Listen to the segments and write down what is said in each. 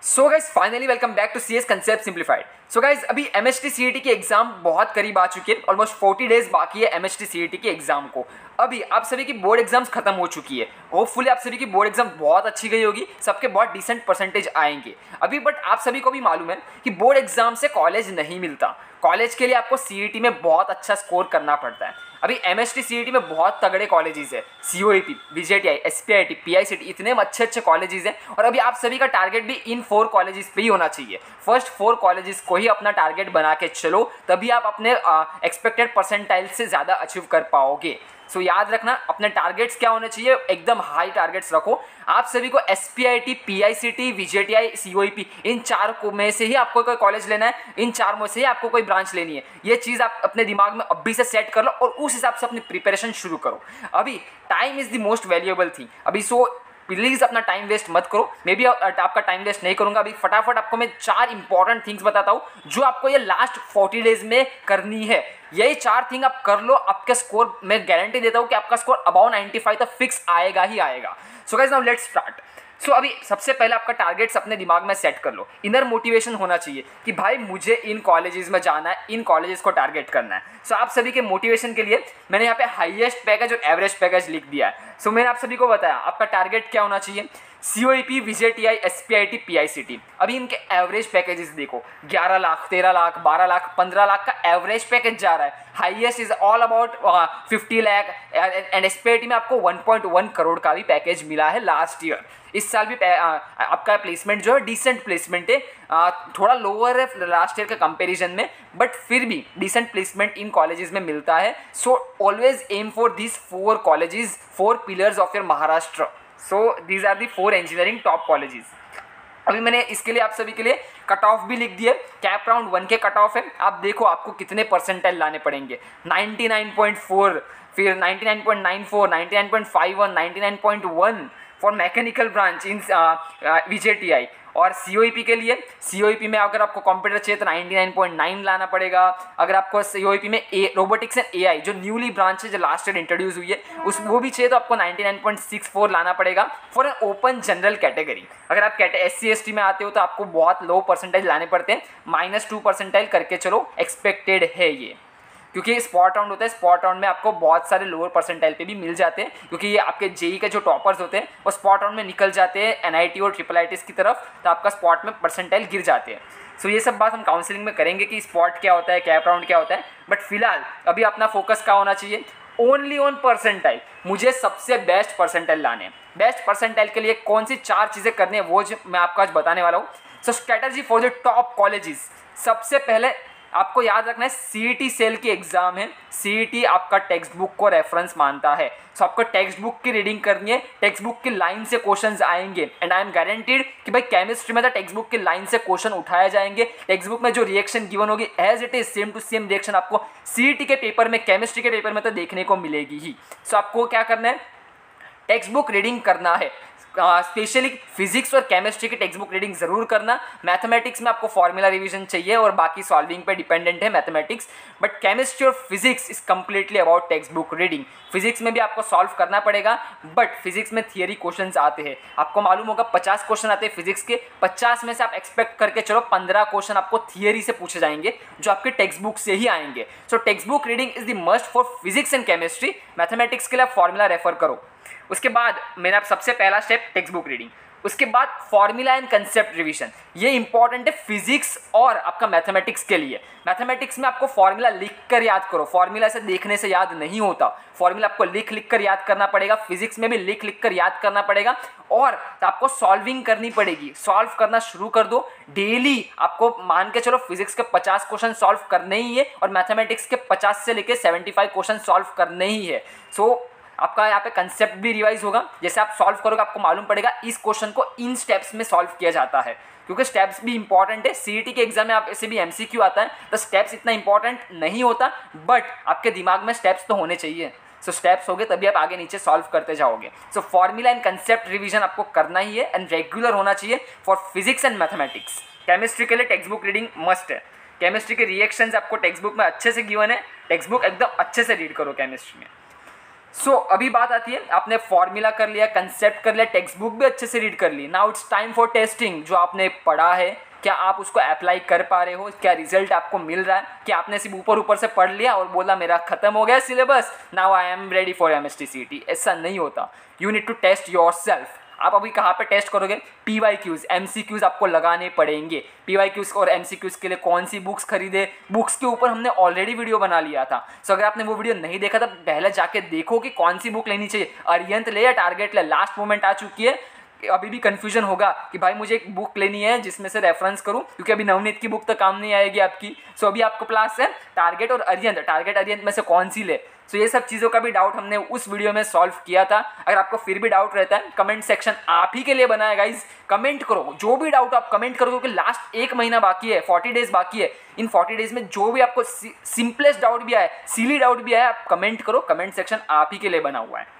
So guys finally welcome back to CS concept simplified. So guys अभी MHT CET की exam बहुत करीब आ चुकी है। ऑलमोस्ट 40 डेज बाकी है एमएचटी सीईटी की एग्जाम को। अभी आप सभी की बोर्ड एग्जाम्स खत्म हो चुकी है। होपफुली आप सभी की बोर्ड एग्जाम बहुत अच्छी गई होगी, सबके बहुत डिसेंट परसेंटेज आएंगे अभी। बट आप सभी को भी मालूम है कि बोर्ड एग्जाम से कॉलेज नहीं मिलता। कॉलेज के लिए आपको सीईटी में बहुत अच्छा स्कोर करना पड़ता है। अभी एमएचटी सीईटी में बहुत तगड़े कॉलेजेस है, सीओईपी, बीजेटीआई, एसपीआईटी, पीआईसीटी, इतने अच्छे अच्छे कॉलेजेस हैं। और अभी आप सभी का टारगेट भी इन 4 कॉलेजेस पे ही होना चाहिए। फर्स्ट 4 कॉलेजेस को ही अपना टारगेट बना के चलो, तभी आप अपने एक्सपेक्टेड परसेंटाइल से ज़्यादा अचीव कर पाओगे। सो याद रखना अपने टारगेट्स क्या होने चाहिए, एकदम हाई टारगेट्स रखो। आप सभी को एसपीआईटी, पीआईसीटी, बीजेटीआई, सीओईपी, इन 4 को में से ही आपको कोई कॉलेज लेना है, इन 4 में से ही आपको कोई ब्रांच लेनी है। ये चीज़ आप अपने दिमाग में अभी से सेट कर लो और उस हिसाब से अपनी प्रिपरेशन शुरू करो। अभी time is the most valuable thing. अभी सो प्लीज़ अपना टाइम वेस्ट मत करो। मे बी आपका टाइम वेस्ट नहीं करूंगा। अभी फटाफट आपको मैं 4 इंपॉर्टेंट थिंग्स बताता हूँ जो आपको ये लास्ट 40 डेज में करनी है। यही 4 थिंग आप कर लो, आपके स्कोर मैं गारंटी देता हूँ कि आपका स्कोर अबाउ 95 तो फिक्स आएगा ही आएगा। So guys now let's start. So अभी सबसे पहले आपका टारगेट्स अपने दिमाग में सेट कर लो। इनर मोटिवेशन होना चाहिए कि भाई मुझे इन कॉलेजेस में जाना है, इन कॉलेजेस को टारगेट करना है। सो आप सभी के मोटिवेशन के लिए मैंने यहाँ पे हाईएस्ट पैकेज और एवरेज पैकेज लिख दिया है। सो मैंने आप सभी को बताया आपका टारगेट क्या होना चाहिए। सीओईपी, बीजेटीआई, एसपीआईटी, पीआईसीटी, अभी इनके एवरेज पैकेजेस देखो, 11 लाख, 13 लाख, 12 लाख, 15 लाख का एवरेज पैकेज जा रहा है। Highest is all about 50 lakh and SPIT में आपको 1.1 करोड़ का भी पैकेज मिला है लास्ट ईयर। इस साल भी आपका प्लेसमेंट जो है डिसेंट प्लेसमेंट है, थोड़ा लोअर है लास्ट ईयर के कंपैरिजन में, बट फिर भी डिसेंट प्लेसमेंट इन कॉलेजेस में मिलता है। So always aim for this 4 colleges, 4 pillars of your Maharashtra. So these are the 4 engineering top colleges. अभी मैंने इसके लिए आप सभी के लिए कट ऑफ भी लिख दिया। कैप राउंड 1 के कट ऑफ है। आप देखो आपको कितने परसेंटाइल लाने पड़ेंगे। 99.4, फिर 99.94, 99.51, 99.1 फॉर मैकेनिकल ब्रांच इन बीजेटीआई। और सीओईपी के लिए, सीओईपी में अगर आपको कंप्यूटर चाहिए तो 99.9 लाना पड़ेगा। अगर आपको सीओईपी में रोबोटिक्स एंड एआई जो न्यूली ब्रांच है, जो लास्ट ईयर इंट्रोड्यूस हुई है, वो भी चाहिए तो आपको 99.64 लाना पड़ेगा for an open general category. अगर आप SC ST में आते हो तो आपको बहुत लो परसेंटेज लाने पड़ते हैं, -2 परसेंटाइल करके चलो, एक्सपेक्टेड है ये। क्योंकि स्पॉट राउंड होता है, स्पॉट राउंड में आपको बहुत सारे लोअर परसेंटाइल पे भी मिल जाते हैं, क्योंकि ये आपके जेई के जो टॉपर्स होते हैं वो स्पॉट राउंड में निकल जाते हैं एनआईटी और ट्रिपल की तरफ, तो आपका स्पॉट में परसेंटाइल गिर जाते हैं। सो ये सब बात हम काउंसलिंग में करेंगे कि स्पॉट क्या होता है, कैप राउंड क्या होता है। बट फिलहाल अभी अपना फोकस क्या होना चाहिए, ओनली ऑन परसेंटाइल। मुझे सबसे बेस्ट परसेंटाइल लाने हैं। बेस्ट परसेंटाइल के लिए कौन सी 4 चीज़ें करनी है वो मैं आपको आज बताने वाला हूँ। So strategy for the top colleges. सबसे पहले आपको याद रखना है सीईटी सेल की एग्जाम है। सीईटी आपका टेक्स्ट बुक को रेफरेंस मानता है। सो आपको टेक्स्ट बुक की रीडिंग करनी है, टेक्स्ट बुक की लाइन से क्वेश्चंस आएंगे। एंड आई एम गारंटीड कि भाई केमिस्ट्री में तो टेक्स्ट बुक की लाइन से क्वेश्चन उठाए जाएंगे। टेक्स्ट बुक में जो रिएक्शन गिवन होगी as it is same to same reaction आपको सीईटी के पेपर में, केमिस्ट्री के पेपर में तो देखने को मिलेगी ही। सो आपको क्या करना है, टेक्स्ट बुक रीडिंग करना है। स्पेशली फिजिक्स और केमिस्ट्री की टेक्स्ट बुक रीडिंग जरूर करना। मैथमेटिक्स में आपको फॉर्मूला रिवीजन चाहिए और बाकी सॉल्विंग पे डिपेंडेंट है मैथमेटिक्स, बट केमिस्ट्री और physics is completely about text book reading. Physics में भी आपको सॉल्व करना पड़ेगा, बट फिजिक्स में थियरी क्वेश्चंस आते हैं। आपको मालूम होगा 50 क्वेश्चन आते हैं फिजिक्स के, 50 में से आप एक्सपेक्ट करके चलो 15 क्वेश्चन आपको थियरी से पूछे जाएंगे जो आपके टेक्स्ट बुक से ही आएंगे। सो text book reading is the must for physics and chemistry. Mathematics के लिए आप फॉर्मूला रेफर करो। उसके बाद मेरा सबसे पहला स्टेप टेक्स्ट बुक रीडिंग। उसके बाद फॉर्मूला एंड कंसेप्ट रिवीजन। ये इंपॉर्टेंट है फिजिक्स और आपका मैथमेटिक्स के लिए। मैथमेटिक्स में आपको फॉर्मूला लिख कर याद करो, फॉर्मूला से देखने से याद नहीं होता। फॉर्मूला आपको लिख लिख कर याद करना पड़ेगा। फिजिक्स में भी लिख लिख कर याद करना पड़ेगा और आपको सॉल्विंग करनी पड़ेगी। सॉल्व करना शुरू कर दो डेली। आपको मान के चलो फिजिक्स के 50 क्वेश्चन सॉल्व करने ही है और मैथमेटिक्स के 50 से लेकर 75 क्वेश्चन सॉल्व करने ही है। सो आपका यहाँ पे कंसेप्ट भी रिवाइज होगा। जैसे आप सॉल्व करोगे आपको मालूम पड़ेगा इस क्वेश्चन को इन स्टेप्स में सॉल्व किया जाता है, क्योंकि स्टेप्स भी इंपॉर्टेंट है। सीईटी के एग्जाम में आप ऐसे भी एमसीक्यू आता है तो स्टेप्स इतना इंपॉर्टेंट नहीं होता, बट आपके दिमाग में स्टेप्स तो होने चाहिए। सो स्टेप्स होंगे तभी आप आगे नीचे सॉल्व करते जाओगे। So formula and concept revision आपको करना ही है एंड रेगुलर होना चाहिए for physics and mathematics. Chemistry के लिए टेक्स्ट बुक रीडिंग मस्ट है। केमिस्ट्री के रिएक्शंस आपको टेक्स्ट बुक में अच्छे से गिवन है, टेक्स्ट बुक एकदम अच्छे से रीड करो केमिस्ट्री में। सो अभी बात आती है, आपने फॉर्मूला कर लिया, कंसेप्ट कर लिया, टेक्स्ट बुक भी अच्छे से रीड कर ली, now it's time for testing. जो आपने पढ़ा है क्या आप उसको अप्लाई कर पा रहे हो, क्या रिजल्ट आपको मिल रहा है, क्या आपने सिर्फ ऊपर ऊपर से पढ़ लिया और बोला मेरा खत्म हो गया syllabus, now I am ready for MST-CET। ऐसा नहीं होता, you need to test yourself. आप अभी कहाँ पे टेस्ट करोगे, PYQs MCQs आपको लगाने पड़ेंगे। PYQs और MCQs के लिए कौन सी बुक्स खरीदे, बुक्स के ऊपर हमने ऑलरेडी वीडियो बना लिया था। सो अगर आपने वो वीडियो नहीं देखा तो पहले जाके देखो कि कौन सी बुक लेनी चाहिए, अरिहंत ले या टारगेट ले। लास्ट मोमेंट आ चुकी है, अभी भी कंफ्यूजन होगा कि भाई मुझे एक बुक लेनी है जिसमें से रेफरेंस करूं, क्योंकि अभी नवनीत की बुक तो काम नहीं आएगी आपकी। सो अभी आपको क्लास है टारगेट और अरिहंत, टारगेट अरिहंत में से कौन सी ले। सो ये सब चीज़ों का भी डाउट हमने उस वीडियो में सॉल्व किया था। अगर आपको फिर भी डाउट रहता है, कमेंट सेक्शन आप ही के लिए बनाया गाइज, कमेंट करो, जो भी डाउट आप कमेंट करो, क्योंकि लास्ट 1 महीना बाकी है, 40 डेज बाकी है। इन 40 डेज में जो भी आपको सिंपलेस्ट डाउट भी आए, सिली डाउट भी आए, आप कमेंट करो, कमेंट सेक्शन आप ही के लिए बना हुआ है।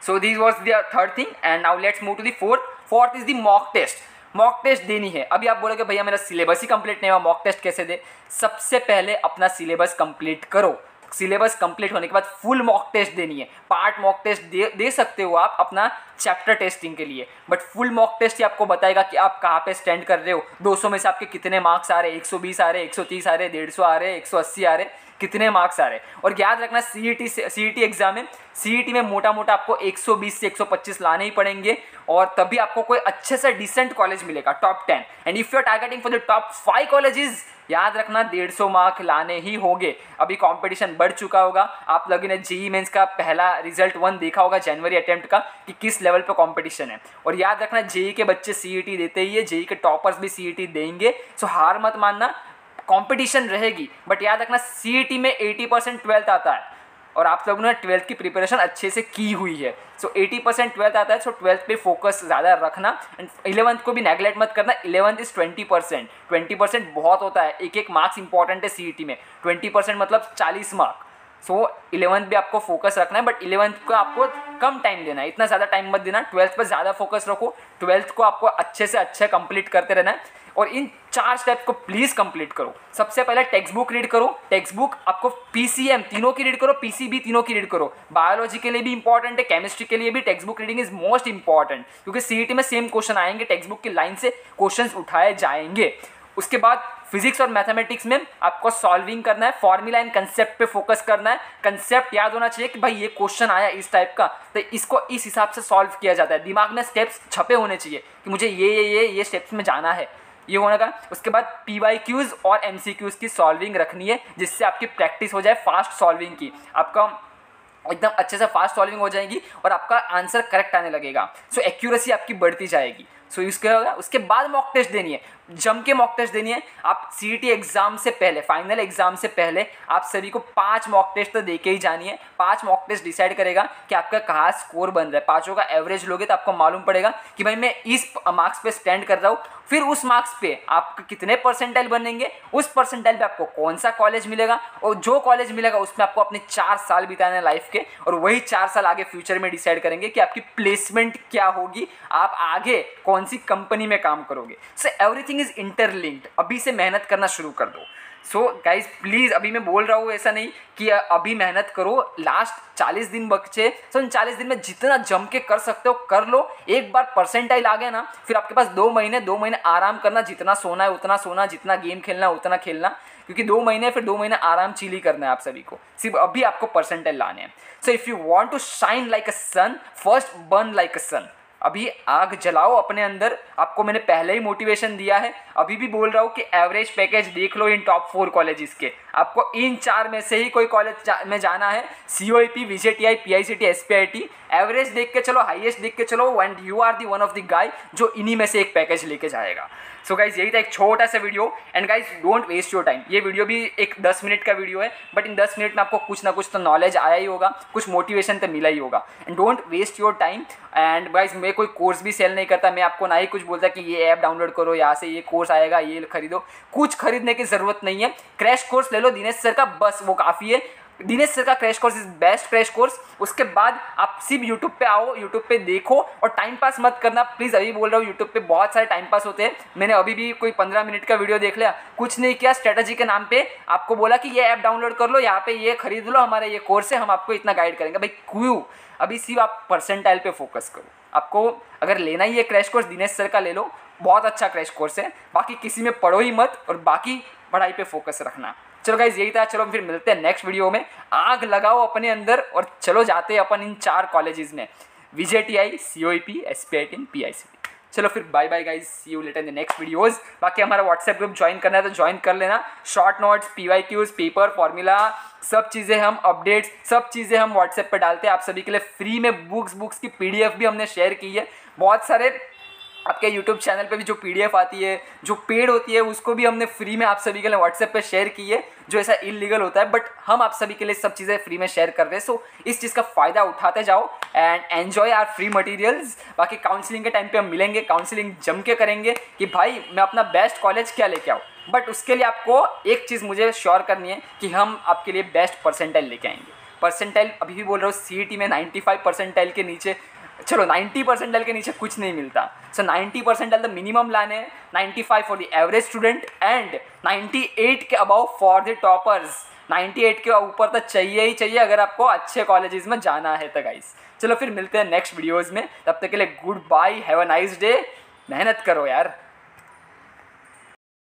So this was the third thing and now let's move to the fourth. Fourth is the mock test. Mock test देनी है। अभी आप बोलोगे भैया मेरा सिलेबस ही कंप्लीट नहीं हुआ, मॉक टेस्ट कैसे दे। सबसे पहले अपना सिलेबस कंप्लीट करो, सिलेबस कंप्लीट होने के बाद फुल मॉक टेस्ट देनी है। पार्ट मॉक टेस्ट दे सकते हो आप अपना चैप्टर टेस्टिंग के लिए, बट फुल मॉक टेस्ट ही आपको बताएगा कि आप कहाँ पे स्टैंड कर रहे हो, 200 में से आपके कितने मार्क्स आ रहे, 120 आ रहे, 130 आ रहे, 150 आ रहे, 180 आ रहे, कितने मार्क्स आ रहे। और याद रखना CET एग्जाम में, CET में मोटा मोटा आपको 120 से 125 लाने ही पड़ेंगे, और तभी आपको कोई अच्छे से डिसेंट कॉलेज मिलेगा, top 10। And if you are targeting for the top 5 colleges, याद रखना 150 मार्क लाने ही होंगे। अभी कंपटीशन बढ़ चुका होगा, आप लोगों ने JEE मेंस का पहला रिजल्ट 1 देखा होगा जनवरी अटेम्प्ट का, कि किस लेवल पे कंपटीशन है। और याद रखना JEE के बच्चे CET देते ही है, JEE के टॉपर्स भी CET देंगे। सो हार मत मानना, कंपटीशन रहेगी, बट याद रखना CET में 80% 12th आता है, और आप लोगों ने 12th की प्रिपरेशन अच्छे से की हुई है। सो 80% 12th आता है, सो 12th पे फोकस ज़्यादा रखना, एंड 11th को भी नेगलेक्ट मत करना। 11th इज 20%, 20% बहुत होता है, एक एक मार्क्स इंपॉर्टेंट है CET में, 20% मतलब 40 मार्क। सो 11th भी आपको फोकस रखना है, बट 11th को आपको कम टाइम देना है, इतना ज़्यादा टाइम मत देना। 12th पर ज़्यादा फोकस रखो, 12th को आपको अच्छे से अच्छे कंप्लीट करते रहना है, और इन 4 स्टेप को प्लीज़ कंप्लीट करो। सबसे पहले टेक्स्ट बुक रीड करो, टेक्स्ट बुक आपको PCM तीनों की रीड करो, PCB तीनों की रीड करो। बायोलॉजी के लिए भी इंपॉर्टेंट है, केमिस्ट्री के लिए भी text book reading is most important, क्योंकि CET में सेम क्वेश्चन आएंगे, टेक्स्ट बुक की लाइन से क्वेश्चन उठाए जाएंगे। उसके बाद फिजिक्स और मैथमेटिक्स में आपको सॉल्विंग करना है, फॉर्मूला एंड कंसेप्ट पे फोकस करना है। कंसेप्ट याद होना चाहिए कि भाई ये क्वेश्चन आया इस टाइप का, तो इसको इस हिसाब से सॉल्व किया जाता है। दिमाग में स्टेप्स छपे होने चाहिए कि मुझे ये स्टेप्स में जाना है, ये होने का। उसके बाद PYQs और MCQs की सॉल्विंग रखनी है, जिससे आपकी प्रैक्टिस हो जाए फास्ट सॉल्विंग की, आपका एकदम अच्छे से फास्ट सॉल्विंग हो जाएगी और आपका आंसर करेक्ट आने लगेगा। सो एक्यूरेसी आपकी बढ़ती जाएगी। सो इसके होगा, उसके बाद मॉक टेस्ट देनी है, जम के मॉक टेस्ट देनी है। आप CET एग्जाम से पहले, फाइनल एग्जाम से पहले आप सभी को 5 मॉक टेस्ट तो देके ही जानी है। 5 मॉक टेस्ट डिसाइड करेगा कि आपका कहाँ स्कोर बन रहा है। 5 का एवरेज लोगे तो आपको मालूम पड़ेगा कि भाई मैं इस मार्क्स पे स्टैंड कर रहा हूँ। फिर उस मार्क्स पे आपके कितने परसेंटाइल बनेंगे, उस परसेंटाइल पे आपको कौन सा कॉलेज मिलेगा, और जो कॉलेज मिलेगा उसमें आपको अपने 4 साल बिताने लाइफ के, और वही 4 साल आगे फ्यूचर में डिसाइड करेंगे कि आपकी प्लेसमेंट क्या होगी, आप आगे कौन सी कंपनी में काम करोगे। So everything is interlinked. अभी से मेहनत करना शुरू कर दो। सो गाइज प्लीज़, अभी मैं बोल रहा हूँ ऐसा नहीं कि अभी मेहनत करो, लास्ट 40 दिन बचे। सो इन 40 दिन में जितना जम के कर सकते हो कर लो। एक बार परसेंटाइल आ गया ना, फिर आपके पास 2 महीने आराम करना, जितना सोना है उतना सोना, जितना गेम खेलना है उतना खेलना, क्योंकि 2 महीने फिर 2 महीने आराम चिली करना है आप सभी को। सिर्फ अभी आपको परसेंटाइल लाने हैं। So if you want to shine like a sun, first burn like a sun. अभी आग जलाओ अपने अंदर। आपको मैंने पहले ही मोटिवेशन दिया है, अभी भी बोल रहा हूँ कि एवरेज पैकेज देख लो इन टॉप 4 कॉलेजेस के। आपको इन 4 में से ही कोई कॉलेज में जाना है, COEP, VJTI, PICT, SPIT। Average देख के चलो, हाईएस्ट देख के चलो, and you are the one of the guy जो इन्हीं में से एक पैकेज लेके जाएगा। सो गाइज यही था एक छोटा सा video, and guys don't waste your time. ये वीडियो भी एक 10 मिनट का वीडियो है, बट इन 10 मिनट में आपको कुछ ना कुछ तो नॉलेज आया ही होगा, कुछ मोटिवेशन तो मिला ही होगा। And don't waste your time. And guys मैं कोई कोर्स भी सेल नहीं करता, मैं आपको ना ही कुछ बोलता कि ये ऐप डाउनलोड करो, यहाँ से ये कोर्स आएगा, ये खरीदो। कुछ खरीदने की ज़रूरत नहीं है। क्रैश कोर्स ले लो दिनेश सर का, बस वो काफ़ी है। दिनेश सर का crash course is best crash course. उसके बाद आप सिर्फ यूट्यूब पे आओ, यूट्यूब पे देखो और टाइम पास मत करना प्लीज़। अभी बोल रहा हूँ, यूट्यूब पे बहुत सारे टाइम पास होते हैं। मैंने अभी भी कोई 15 मिनट का वीडियो देख लिया, कुछ नहीं किया, स्ट्रेटजी के नाम पे आपको बोला कि ये ऐप डाउनलोड कर लो, यहाँ पे ये खरीद लो, हमारा ये कोर्स है, हम आपको इतना गाइड करेंगे। भाई क्यों? अभी सिर्फ आप परसेंटाइल पे फोकस करो। आपको अगर लेना ही है क्रैश कोर्स, दिनेश सर का ले लो, बहुत अच्छा क्रैश कोर्स है। बाकी किसी में पढ़ो ही मत और बाकी पढ़ाई पे फोकस रखना। चलो गाइज यही था, चलो फिर मिलते हैं नेक्स्ट वीडियो में। आग लगाओ अपने अंदर और चलो जाते हैं अपन इन 4 कॉलेजेस में, VJTI, COEP, SPIT, PICT। चलो फिर bye bye guys, see you later in the next videos. बाकी हमारा व्हाट्सएप ग्रुप ज्वाइन करना है तो ज्वाइन कर लेना। Short notes, PYQs, paper, formula, सब चीज़ें हम अपडेट्स, सब चीज़ें हम व्हाट्सएप पे डालते हैं आप सभी के लिए फ्री में। बुक्स की PDF भी हमने शेयर की है। बहुत सारे आपके YouTube चैनल पे भी जो PDF आती है, जो पेड होती है, उसको भी हमने फ्री में आप सभी के लिए व्हाट्सएप पे शेयर की है, जो ऐसा इलीगल होता है, बट हम आप सभी के लिए सब चीज़ें फ्री में शेयर कर रहे हैं। सो इस चीज़ का फ़ायदा उठाते जाओ and enjoy our free materials. बाकी काउंसलिंग के टाइम पे हम मिलेंगे, काउंसलिंग जम के करेंगे कि भाई मैं अपना बेस्ट कॉलेज क्या लेके आऊँ। बट उसके लिए आपको एक चीज़ मुझे श्योर करनी है कि हम आपके लिए बेस्ट परसेंटाइल लेके आएंगे। परसेंटाइल अभी भी बोल रहा हूँ, CET में 95 परसेंटाइल के नीचे, चलो 90 परसेंटाइल के नीचे कुछ नहीं मिलता। सो 90 परसेंटाइल द मिनिमम लाने हैं, 95 for the average student and 98 के अबाउ फॉर द टॉपर्स। 98 के ऊपर तो चाहिए ही चाहिए अगर आपको अच्छे कॉलेजेस में जाना है तो गाइस। चलो फिर मिलते हैं नेक्स्ट वीडियोज़ में, तब तक के लिए good bye, have a nice day. मेहनत करो यार।